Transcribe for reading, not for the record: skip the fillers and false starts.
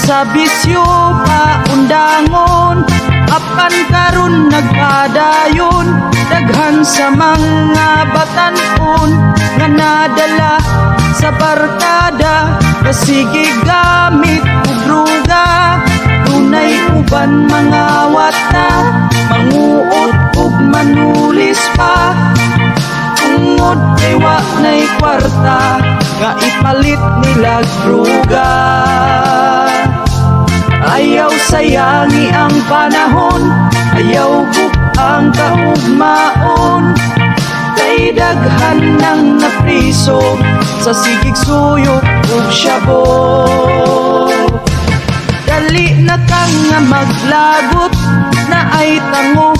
sa bisyo pa undangon, apan karon nagpadayon, daghan sa mga batan-on nga nadala sa barkada, kasigig gamit ug druga. Dunay uban mga wata, manguot ug manulis pa, tungod kay wa nay kwarta nga ipalit nila druga. Ayaw sayangi ang panahon, ayaw bukang kaugmaon, kay daghan nang napriso sa sigig suyok ug syabo. Dali na kang nga maglagot na ay tango